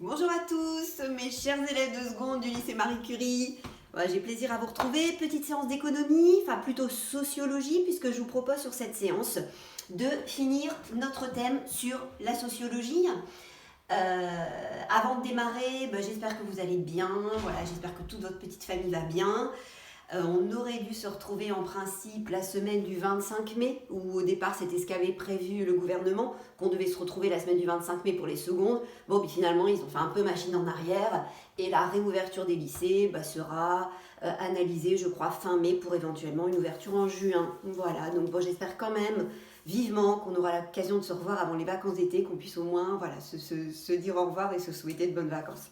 Bonjour à tous, mes chers élèves de seconde du lycée Marie Curie. Voilà, j'ai plaisir à vous retrouver. Petite séance d'économie, enfin plutôt sociologie, puisque je vous propose sur cette séance de finir notre thème sur la sociologie. Avant de démarrer, j'espère que vous allez bien. Voilà, j'espère que toute votre petite famille va bien. On aurait dû se retrouver en principe la semaine du 25 mai, où au départ c'était ce qu'avait prévu le gouvernement, qu'on devait se retrouver la semaine du 25 mai pour les secondes. Bon, puis finalement ils ont fait un peu machine en arrière, et la réouverture des lycées sera analysée, je crois, fin mai pour éventuellement une ouverture en juin. Voilà, donc bon, j'espère quand même vivement qu'on aura l'occasion de se revoir avant les vacances d'été, qu'on puisse au moins se dire au revoir et se souhaiter de bonnes vacances.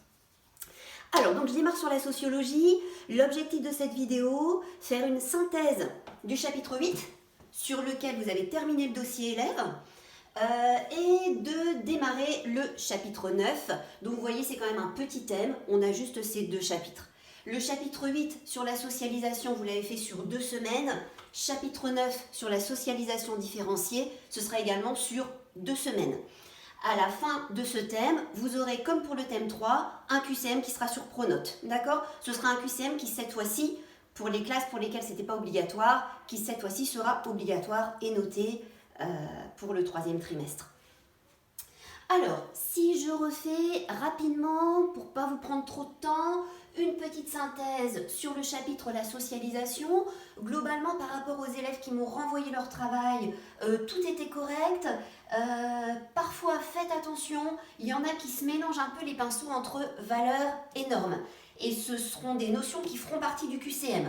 Alors, donc je démarre sur la sociologie. L'objectif de cette vidéo, faire une synthèse du chapitre 8, sur lequel vous avez terminé le dossier élève, et de démarrer le chapitre 9. Donc vous voyez, c'est quand même un petit thème, on a juste ces deux chapitres. Le chapitre 8 sur la socialisation, vous l'avez fait sur 2 semaines. Chapitre 9 sur la socialisation différenciée, ce sera également sur 2 semaines. À la fin de ce thème, vous aurez, comme pour le thème 3, un QCM qui sera sur Pronote. D'accord ? Ce sera un QCM qui, cette fois-ci, pour les classes pour lesquelles ce n'était pas obligatoire, qui, cette fois-ci, sera obligatoire et noté pour le 3e trimestre. Alors, si je refais rapidement, pour ne pas vous prendre trop de temps, une petite synthèse sur le chapitre la socialisation. Globalement, par rapport aux élèves qui m'ont renvoyé leur travail, tout était correct. Parfois, faites attention, il y en a qui se mélangent un peu les pinceaux entre valeurs et normes. Et ce seront des notions qui feront partie du QCM.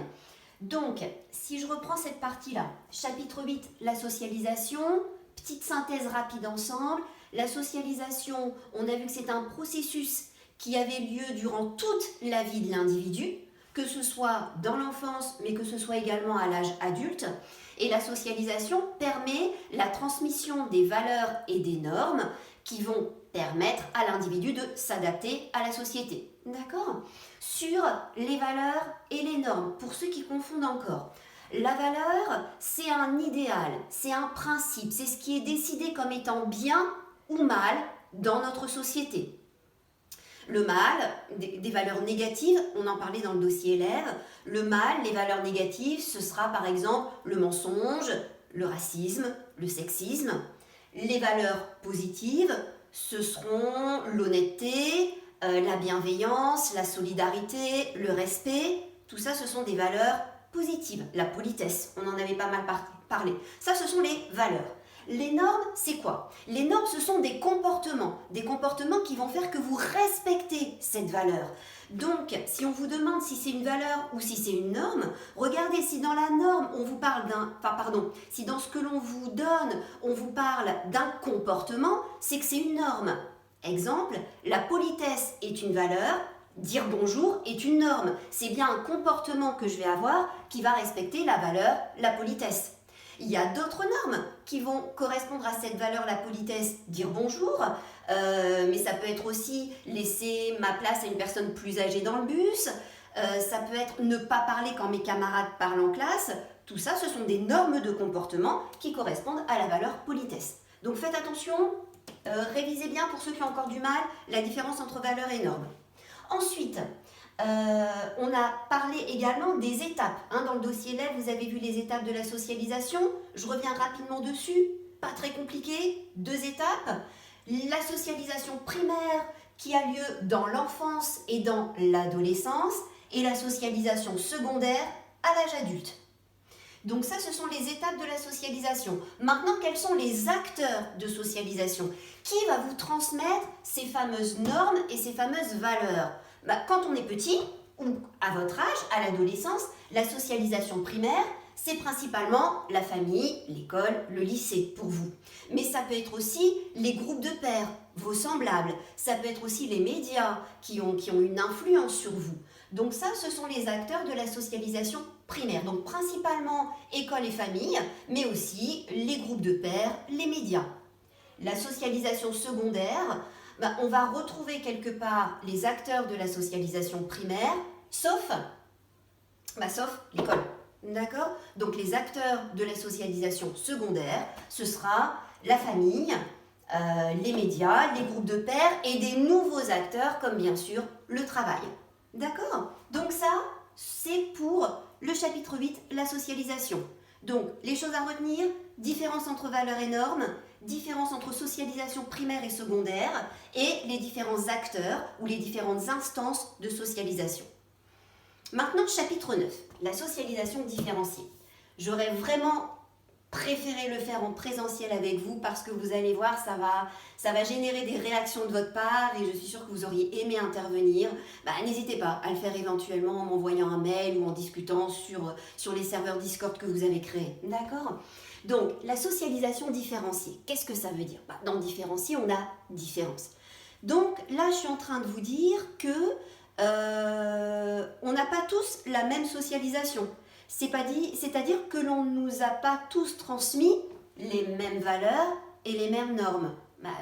Donc, si je reprends cette partie-là, chapitre 8, la socialisation, petite synthèse rapide ensemble. La socialisation, on a vu que c'est un processus qui avait lieu durant toute la vie de l'individu, que ce soit dans l'enfance, mais que ce soit également à l'âge adulte. Et la socialisation permet la transmission des valeurs et des normes qui vont permettre à l'individu de s'adapter à la société. D'accord ? Sur les valeurs et les normes, pour ceux qui confondent encore. La valeur, c'est un idéal, c'est un principe, c'est ce qui est décidé comme étant bien ou mal dans notre société. Le mal, des valeurs négatives, on en parlait dans le dossier élève. Le mal, les valeurs négatives, ce sera par exemple le mensonge, le racisme, le sexisme. Les valeurs positives, ce seront l'honnêteté, la bienveillance, la solidarité, le respect. Tout ça, ce sont des valeurs positives. La politesse, on en avait pas mal parlé. Ça, ce sont les valeurs. Les normes, c'est quoi ? Les normes, ce sont des comportements qui vont faire que vous respectez cette valeur. Donc, si on vous demande si c'est une valeur ou si c'est une norme, regardez si dans la norme, on vous parle si dans ce que l'on vous donne, on vous parle d'un comportement, c'est que c'est une norme. Exemple, la politesse est une valeur, dire bonjour est une norme. C'est bien un comportement que je vais avoir qui va respecter la valeur, la politesse. Il y a d'autres normes qui vont correspondre à cette valeur, la politesse, dire bonjour, mais ça peut être aussi laisser ma place à une personne plus âgée dans le bus, ça peut être ne pas parler quand mes camarades parlent en classe. Tout ça, ce sont des normes de comportement qui correspondent à la valeur politesse. Donc faites attention, révisez bien pour ceux qui ont encore du mal la différence entre valeur et norme. Ensuite, on a parlé également des étapes. Dans le dossier élève, vous avez vu les étapes de la socialisation. Je reviens rapidement dessus, pas très compliqué. 2 étapes. La socialisation primaire qui a lieu dans l'enfance et dans l'adolescence, et la socialisation secondaire à l'âge adulte. Donc ça, ce sont les étapes de la socialisation. Maintenant, quels sont les acteurs de socialisation ? Qui va vous transmettre ces fameuses normes et ces fameuses valeurs ? Quand on est petit, ou à votre âge, à l'adolescence, la socialisation primaire, c'est principalement la famille, l'école, le lycée pour vous. Mais ça peut être aussi les groupes de pairs, vos semblables. Ça peut être aussi les médias qui ont une influence sur vous. Donc ça, ce sont les acteurs de la socialisation primaire. Donc principalement école et famille, mais aussi les groupes de pairs, les médias. La socialisation secondaire, on va retrouver quelque part les acteurs de la socialisation primaire, sauf l'école. D'accord ? Donc les acteurs de la socialisation secondaire, ce sera la famille, les médias, les groupes de pairs et des nouveaux acteurs comme bien sûr le travail. D'accord? Donc ça, c'est pour le chapitre 8, la socialisation. Donc les choses à retenir, différence entre valeurs et normes, différence entre socialisation primaire et secondaire et les différents acteurs ou les différentes instances de socialisation. Maintenant, chapitre 9, la socialisation différenciée. J'aurais vraiment préféré le faire en présentiel avec vous parce que vous allez voir, ça va générer des réactions de votre part et je suis sûre que vous auriez aimé intervenir. N'hésitez pas à le faire éventuellement en m'envoyant un mail ou en discutant sur les serveurs Discord que vous avez créés. D'accord? Donc, la socialisation différenciée, qu'est-ce que ça veut dire? Dans différencier, on a différence. Donc là, je suis en train de vous dire que on n'a pas tous la même socialisation. C'est-à-dire que l'on ne nous a pas tous transmis les mêmes valeurs et les mêmes normes.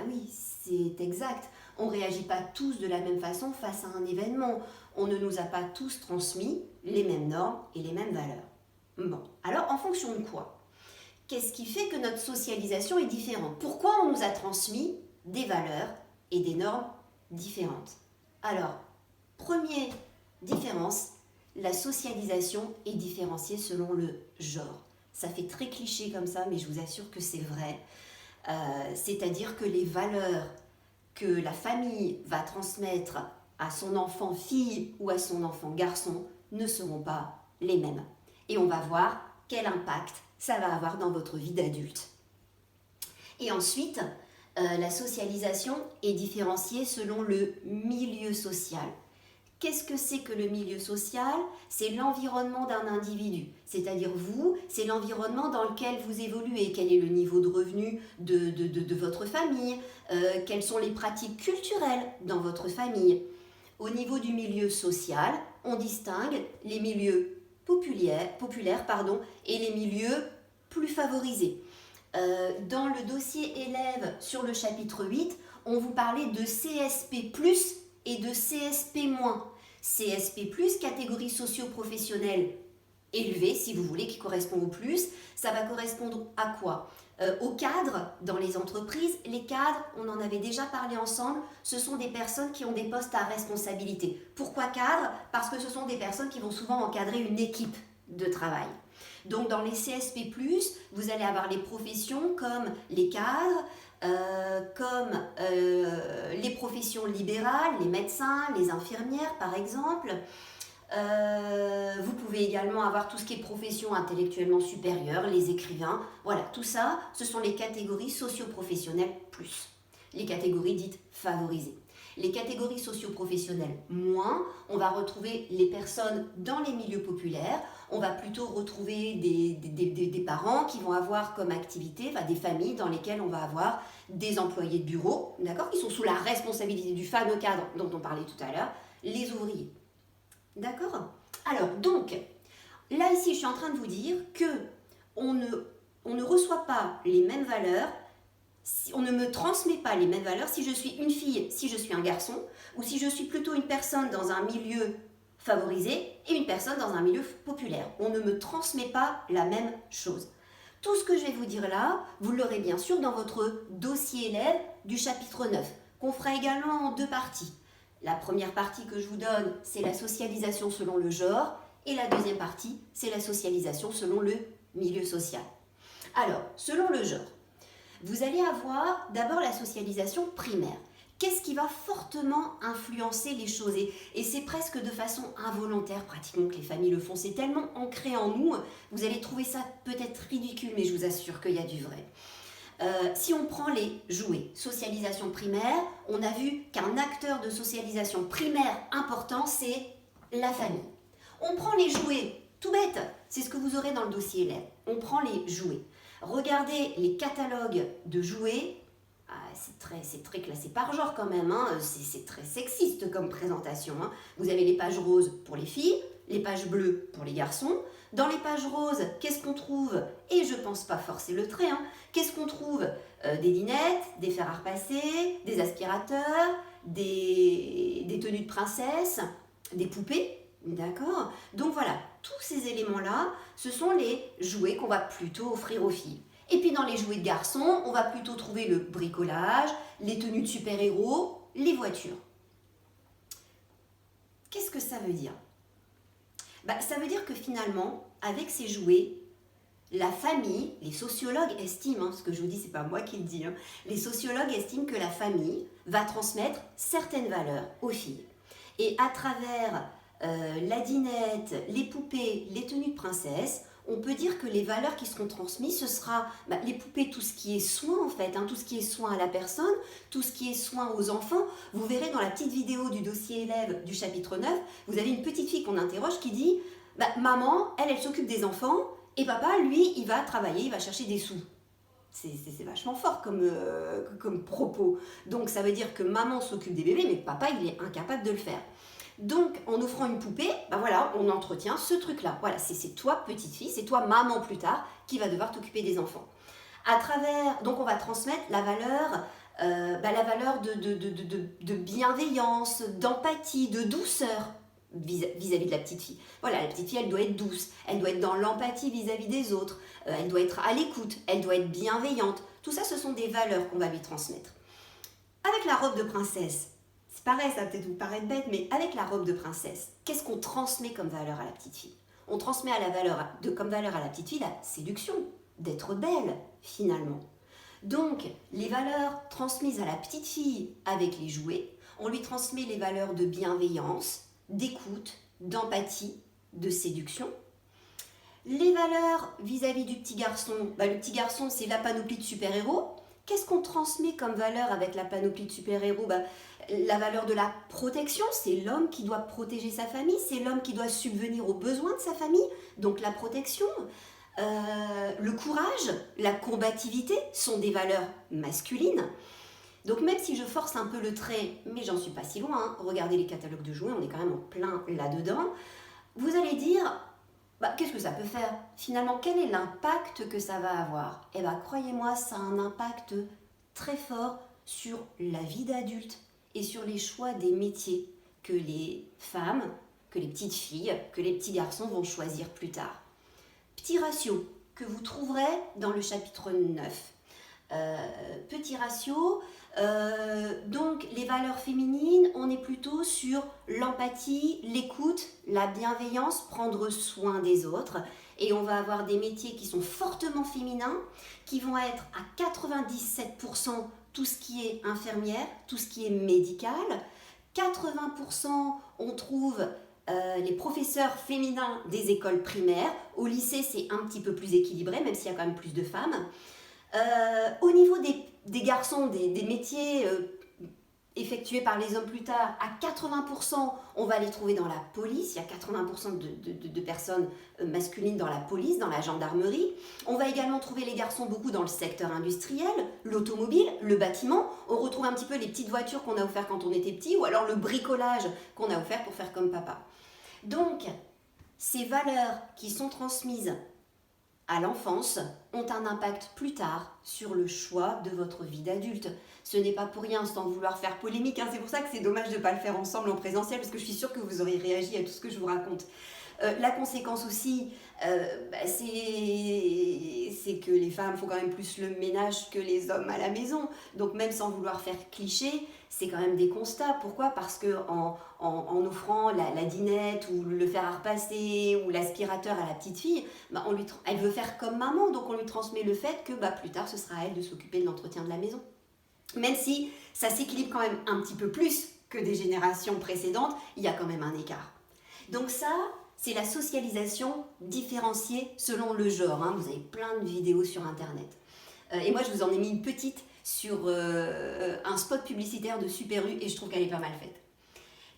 Oui, c'est exact. On ne réagit pas tous de la même façon face à un événement. On ne nous a pas tous transmis les mêmes normes et les mêmes valeurs. Bon, alors en fonction de quoi? Qu'est-ce qui fait que notre socialisation est différente? Pourquoi on nous a transmis des valeurs et des normes différentes? Alors, première différence, la socialisation est différenciée selon le genre. Ça fait très cliché comme ça, mais je vous assure que c'est vrai. C'est-à-dire que les valeurs que la famille va transmettre à son enfant fille ou à son enfant garçon ne seront pas les mêmes. Et on va voir quel impact ça va avoir dans votre vie d'adulte. Et ensuite, la socialisation est différenciée selon le milieu social. Qu'est-ce que c'est que le milieu social? C'est l'environnement d'un individu, c'est-à-dire vous, c'est l'environnement dans lequel vous évoluez, quel est le niveau de revenu de votre famille, quelles sont les pratiques culturelles dans votre famille. Au niveau du milieu social, on distingue les milieux populaires et les milieux plus favorisés. Dans le dossier élèves sur le chapitre 8, on vous parlait de CSP+, et de CSP-. CSP+, catégorie socio-professionnelle élevée, si vous voulez, qui correspond au plus, ça va correspondre à quoi? Aux cadres dans les entreprises. Les cadres, on en avait déjà parlé ensemble, ce sont des personnes qui ont des postes à responsabilité. Pourquoi cadres? Parce que ce sont des personnes qui vont souvent encadrer une équipe de travail. Donc dans les CSP+, vous allez avoir les professions comme les cadres, comme les professions libérales, les médecins, les infirmières par exemple. Vous pouvez également avoir tout ce qui est profession intellectuellement supérieure, les écrivains. Voilà, tout ça, ce sont les catégories socio-professionnelles plus, les catégories dites favorisées. Les catégories socio-professionnelles moins, on va retrouver les personnes dans les milieux populaires, on va plutôt retrouver des parents qui vont avoir comme activité, des familles dans lesquelles on va avoir des employés de bureau, d'accord, qui sont sous la responsabilité du fameux cadre dont on parlait tout à l'heure, les ouvriers. D'accord? Alors, donc, là ici, je suis en train de vous dire que on ne reçoit pas les mêmes valeurs, on ne me transmet pas les mêmes valeurs si je suis une fille, si je suis un garçon, ou si je suis plutôt une personne dans un milieu favorisé et une personne dans un milieu populaire. On ne me transmet pas la même chose. Tout ce que je vais vous dire là, vous l'aurez bien sûr dans votre dossier élève du chapitre 9, qu'on fera également en 2 parties. La première partie que je vous donne, c'est la socialisation selon le genre, et la deuxième partie, c'est la socialisation selon le milieu social. Alors, selon le genre, vous allez avoir d'abord la socialisation primaire. Qu'est-ce qui va fortement influencer les choses? Et c'est presque de façon involontaire pratiquement que les familles le font. C'est tellement ancré en nous, vous allez trouver ça peut-être ridicule, mais je vous assure qu'il y a du vrai. Si on prend les jouets, socialisation primaire, on a vu qu'un acteur de socialisation primaire important, c'est la famille. On prend les jouets, tout bête, c'est ce que vous aurez dans le dossier élève. On prend les jouets. Regardez les catalogues de jouets, c'est très classé par genre quand même, c'est très sexiste comme présentation. Vous avez les pages roses pour les filles, les pages bleues pour les garçons. Dans les pages roses, qu'est-ce qu'on trouve? Et je pense pas forcer le trait, qu'est-ce qu'on trouve? Des linettes, des fers à repasser, des aspirateurs, des tenues de princesse, des poupées, d'accord? Donc voilà, tous ces éléments-là, ce sont les jouets qu'on va plutôt offrir aux filles. Et puis dans les jouets de garçons, on va plutôt trouver le bricolage, les tenues de super-héros, les voitures. Qu'est-ce que ça veut dire? Ça veut dire que finalement, avec ces jouets, la famille, les sociologues estiment, ce que je vous dis, c'est pas moi qui le dis, les sociologues estiment que la famille va transmettre certaines valeurs aux filles. Et à travers la dinette, les poupées, les tenues de princesse, on peut dire que les valeurs qui seront transmises, ce sera les poupées, tout ce qui est soin en fait, tout ce qui est soin à la personne, tout ce qui est soin aux enfants. Vous verrez dans la petite vidéo du dossier élève du chapitre 9, vous avez une petite fille qu'on interroge qui dit maman, elle s'occupe des enfants et papa, lui, il va travailler, il va chercher des sous. C'est vachement fort comme propos. Donc ça veut dire que maman s'occupe des bébés, mais papa, il est incapable de le faire. Donc, en offrant une poupée, voilà, on entretient ce truc-là. Voilà, c'est toi, petite fille, c'est toi, maman plus tard, qui va devoir t'occuper des enfants. Donc on va transmettre la valeur de bienveillance, d'empathie, de douceur vis-à-vis de la petite fille. Voilà, la petite fille, elle doit être douce, elle doit être dans l'empathie vis-à-vis des autres, elle doit être à l'écoute, elle doit être bienveillante. Tout ça, ce sont des valeurs qu'on va lui transmettre. Avec la robe de princesse, c'est pareil, ça va peut-être vous paraître bête, mais avec la robe de princesse, qu'est-ce qu'on transmet comme valeur à la petite fille? On transmet comme valeur à la petite fille la séduction, d'être belle, finalement. Donc, les valeurs transmises à la petite fille avec les jouets, on lui transmet les valeurs de bienveillance, d'écoute, d'empathie, de séduction. Les valeurs vis-à-vis du petit garçon, le petit garçon, c'est la panoplie de super-héros. Qu'est-ce qu'on transmet comme valeur avec la panoplie de super-héros? La valeur de la protection, c'est l'homme qui doit protéger sa famille, c'est l'homme qui doit subvenir aux besoins de sa famille, donc la protection. Le courage, la combativité sont des valeurs masculines. Donc même si je force un peu le trait, mais j'en suis pas si loin, regardez les catalogues de jouets, on est quand même en plein là-dedans, vous allez dire, qu'est-ce que ça peut faire? Finalement, quel est l'impact que ça va avoir? Croyez-moi, ça a un impact très fort sur la vie d'adulte et sur les choix des métiers que les femmes, que les petites filles, que les petits garçons vont choisir plus tard. Petit ratio que vous trouverez dans le chapitre 9. Petit ratio, donc les valeurs féminines, on est plutôt sur l'empathie, l'écoute, la bienveillance, prendre soin des autres. Et on va avoir des métiers qui sont fortement féminins, qui vont être à 97% tout ce qui est infirmière, tout ce qui est médical. 80% on trouve les professeurs féminins des écoles primaires. Au lycée, c'est un petit peu plus équilibré, même s'il y a quand même plus de femmes. Au niveau des garçons, des métiers effectués par les hommes plus tard, à 80%, on va les trouver dans la police. Il y a 80% de personnes masculines dans la police, dans la gendarmerie. On va également trouver les garçons beaucoup dans le secteur industriel, l'automobile, le bâtiment. On retrouve un petit peu les petites voitures qu'on a offertes quand on était petit, ou alors le bricolage qu'on a offert pour faire comme papa. Donc, ces valeurs qui sont transmises à l'enfance ont un impact plus tard sur le choix de votre vie d'adulte. Ce n'est pas pour rien, sans vouloir faire polémique, c'est pour ça que c'est dommage de ne pas le faire ensemble en présentiel, parce que je suis sûre que vous aurez réagi à tout ce que je vous raconte. La conséquence aussi, c'est que les femmes font quand même plus le ménage que les hommes à la maison. Donc même sans vouloir faire cliché, c'est quand même des constats. Pourquoi? Parce qu'en offrant la dinette ou le fer à repasser ou l'aspirateur à la petite fille, elle veut faire comme maman, donc on lui transmet le fait que plus tard ce sera à elle de s'occuper de l'entretien de la maison. Même si ça s'équilibre quand même un petit peu plus que des générations précédentes, il y a quand même un écart. Donc ça, c'est la socialisation différenciée selon le genre. Vous avez plein de vidéos sur Internet. Et moi, je vous en ai mis une petite sur un spot publicitaire de Super U et je trouve qu'elle est pas mal faite.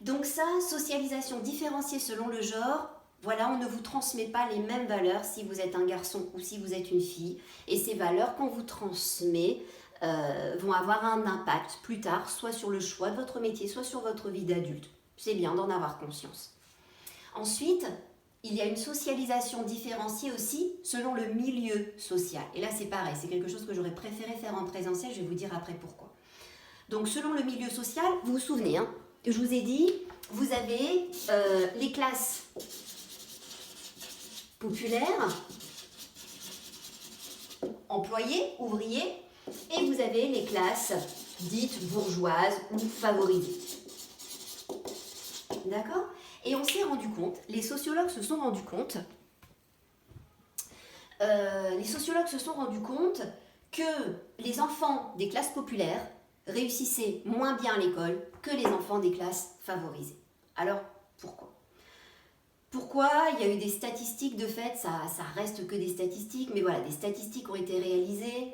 Donc ça, socialisation différenciée selon le genre, voilà, on ne vous transmet pas les mêmes valeurs si vous êtes un garçon ou si vous êtes une fille. Et ces valeurs qu'on vous transmet vont avoir un impact plus tard, soit sur le choix de votre métier, soit sur votre vie d'adulte. C'est bien d'en avoir conscience. Ensuite, il y a une socialisation différenciée aussi selon le milieu social. Et là, c'est pareil, c'est quelque chose que j'aurais préféré faire en présentiel, je vais vous dire après pourquoi. Donc, selon le milieu social, vous vous souvenez, je vous ai dit, vous avez les classes populaires, employés, ouvriers, et vous avez les classes dites bourgeoises ou favorisées. D'accord? Et on s'est rendu compte, les sociologues se sont rendus compte que les enfants des classes populaires réussissaient moins bien à l'école que les enfants des classes favorisées. Alors, pourquoi? Pourquoi? Il y a eu des statistiques, de fait, ça reste que des statistiques, mais voilà, des statistiques ont été réalisées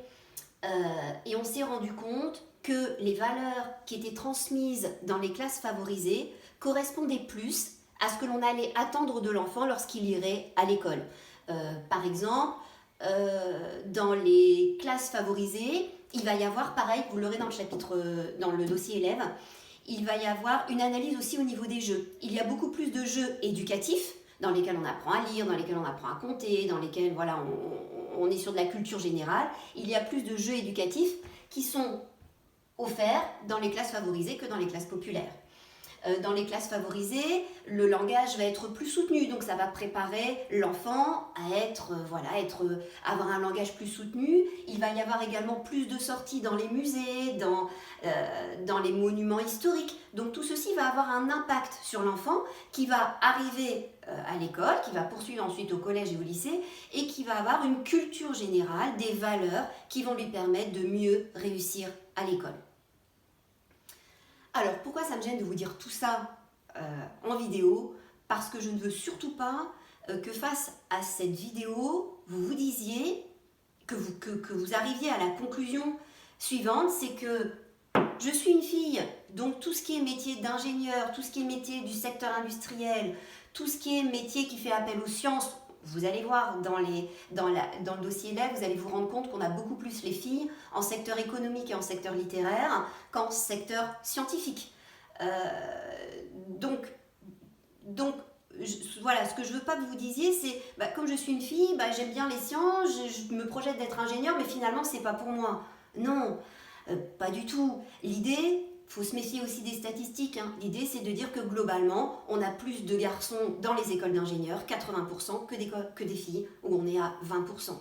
et on s'est rendu compte que les valeurs qui étaient transmises dans les classes favorisées correspondaient plus à ce que l'on allait attendre de l'enfant lorsqu'il irait à l'école. Par exemple, dans les classes favorisées, il va y avoir, pareil, vous l'aurez dans le chapitre, dans le dossier élèves, il va y avoir une analyse aussi au niveau des jeux. Il y a beaucoup plus de jeux éducatifs, dans lesquels on apprend à lire, dans lesquels on apprend à compter, dans lesquels voilà, on est sur de la culture générale. Il y a plus de jeux éducatifs qui sont offerts dans les classes favorisées que dans les classes populaires. Dans les classes favorisées, le langage va être plus soutenu, donc ça va préparer l'enfant à avoir un langage plus soutenu. Il va y avoir également plus de sorties dans les musées, dans les monuments historiques. Donc tout ceci va avoir un impact sur l'enfant qui va arriver à l'école, qui va poursuivre ensuite au collège et au lycée, et qui va avoir une culture générale, des valeurs qui vont lui permettre de mieux réussir à l'école. Alors, pourquoi ça me gêne de vous dire tout ça en vidéo? Parce que je ne veux surtout pas que face à cette vidéo, vous vous disiez, que vous arriviez à la conclusion suivante, c'est que je suis une fille, donc tout ce qui est métier d'ingénieur, tout ce qui est métier du secteur industriel, tout ce qui est métier qui fait appel aux sciences, vous allez voir dans le dossier élève, vous allez vous rendre compte qu'on a beaucoup plus les filles en secteur économique et en secteur littéraire qu'en secteur scientifique. Voilà, ce que je veux pas que vous disiez, c'est comme je suis une fille, j'aime bien les sciences, je me projette d'être ingénieur, mais finalement c'est pas pour moi. Non, pas du tout. L'idée, faut se méfier aussi des statistiques. L'idée, c'est de dire que globalement, on a plus de garçons dans les écoles d'ingénieurs, 80%, que des filles, où on est à 20%.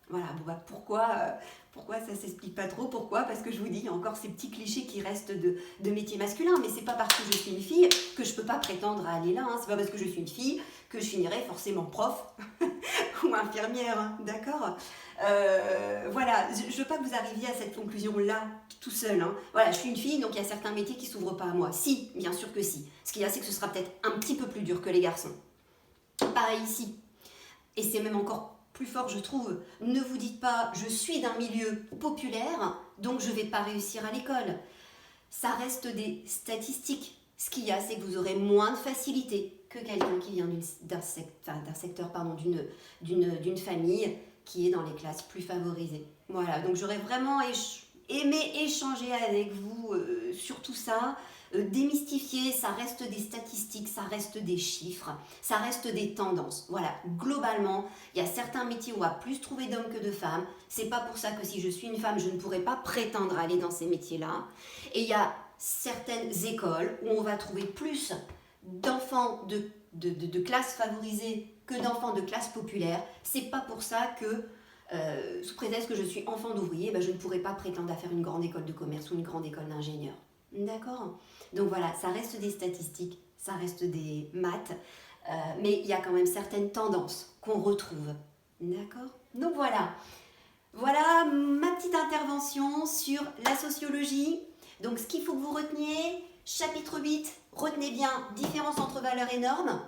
Voilà, pourquoi ça s'explique pas trop? Pourquoi? Parce que je vous dis, il y a encore ces petits clichés qui restent de métiers masculins, mais c'est pas parce que je suis une fille que je peux pas prétendre à aller là. C'est pas parce que je suis une fille que je finirai forcément prof ou infirmière, d'accord? Voilà, je veux pas que vous arriviez à cette conclusion-là tout seul. Voilà, je suis une fille, donc il y a certains métiers qui s'ouvrent pas à moi. Si, bien sûr que si. Ce qu'il y a, c'est que ce sera peut-être un petit peu plus dur que les garçons. Pareil ici. Et c'est même encore plus fort, je trouve. Ne vous dites pas, je suis d'un milieu populaire, donc je vais pas réussir à l'école. Ça reste des statistiques. Ce qu'il y a, c'est que vous aurez moins de facilité que quelqu'un qui vient d'un secteur, d'une famille qui est dans les classes plus favorisées. Voilà, donc j'aurais vraiment aimé échanger avec vous sur tout ça, démystifier, ça reste des statistiques, ça reste des chiffres, ça reste des tendances. Voilà, globalement, il y a certains métiers où on va plus trouver d'hommes que de femmes. C'est pas pour ça que si je suis une femme, je ne pourrais pas prétendre à aller dans ces métiers-là. Et il y a certaines écoles où on va trouver plus d'enfants de classes favorisées que d'enfants de classes populaires. C'est pas pour ça que sous prétexte que je suis enfant d'ouvrier, je ne pourrais pas prétendre à faire une grande école de commerce ou une grande école d'ingénieur. D'accord? Donc voilà, ça reste des statistiques, ça reste des maths, mais il y a quand même certaines tendances qu'on retrouve. D'accord? Donc voilà. Voilà ma petite intervention sur la sociologie. Donc ce qu'il faut que vous reteniez, chapitre 8, retenez bien différence entre valeurs et normes.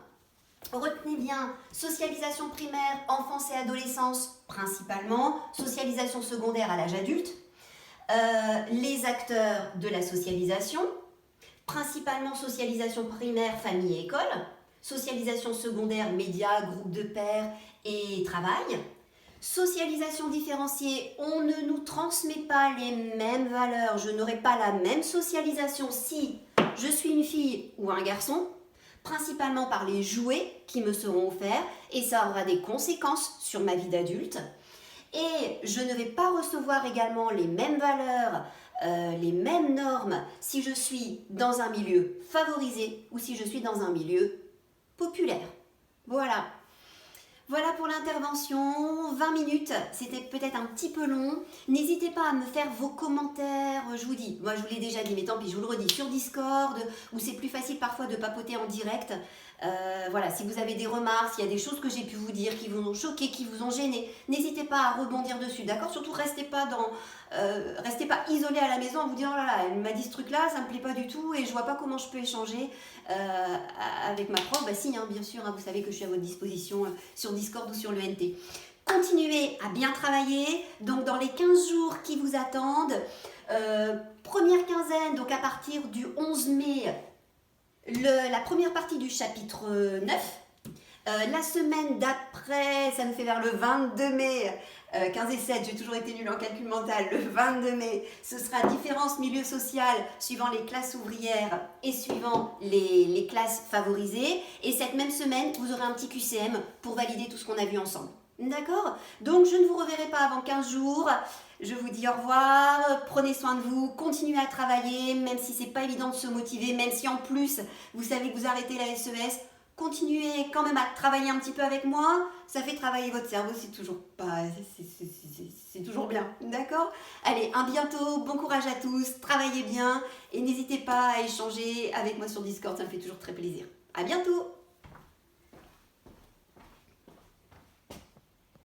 Retenez bien socialisation primaire, enfance et adolescence principalement, socialisation secondaire à l'âge adulte, les acteurs de la socialisation, principalement socialisation primaire, famille et école, socialisation secondaire, médias, groupe de pairs et travail, socialisation différenciée, on ne nous transmet pas les mêmes valeurs, je n'aurai pas la même socialisation si je suis une fille ou un garçon, principalement par les jouets qui me seront offerts et ça aura des conséquences sur ma vie d'adulte. Et je ne vais pas recevoir également les mêmes valeurs, les mêmes normes si je suis dans un milieu favorisé ou si je suis dans un milieu populaire. Voilà. Voilà pour l'intervention, 20 minutes, c'était peut-être un petit peu long. N'hésitez pas à me faire vos commentaires, je vous dis, moi je vous l'ai déjà dit, mais tant pis, je vous le redis, sur Discord, où c'est plus facile parfois de papoter en direct. Voilà, si vous avez des remarques, s'il y a des choses que j'ai pu vous dire qui vous ont choqué, qui vous ont gêné, n'hésitez pas à rebondir dessus, d'accord? Surtout restez pas isolé à la maison en vous disant, oh là là, elle m'a dit ce truc-là, ça me plaît pas du tout et je vois pas comment je peux échanger avec ma prof. Bah si, hein, bien sûr, hein, vous savez que je suis à votre disposition sur Discord ou sur le NT. Continuez à bien travailler, donc dans les 15 jours qui vous attendent, première quinzaine, donc à partir du 11 mai, la première partie du chapitre 9. La semaine d'après, ça nous fait vers le 22 mai, 15 et 7, j'ai toujours été nulle en calcul mental, le 22 mai, ce sera différence milieu social suivant les classes ouvrières et suivant les classes favorisées. Et cette même semaine, vous aurez un petit QCM pour valider tout ce qu'on a vu ensemble. D'accord? Donc je ne vous reverrai pas avant 15 jours. Je vous dis au revoir, prenez soin de vous, continuez à travailler, même si c'est pas évident de se motiver, même si en plus vous savez que vous arrêtez la SES, continuez quand même à travailler un petit peu avec moi, ça fait travailler votre cerveau, c'est toujours bien, d'accord? Allez, à bientôt, bon courage à tous, travaillez bien et n'hésitez pas à échanger avec moi sur Discord, ça me fait toujours très plaisir. À bientôt!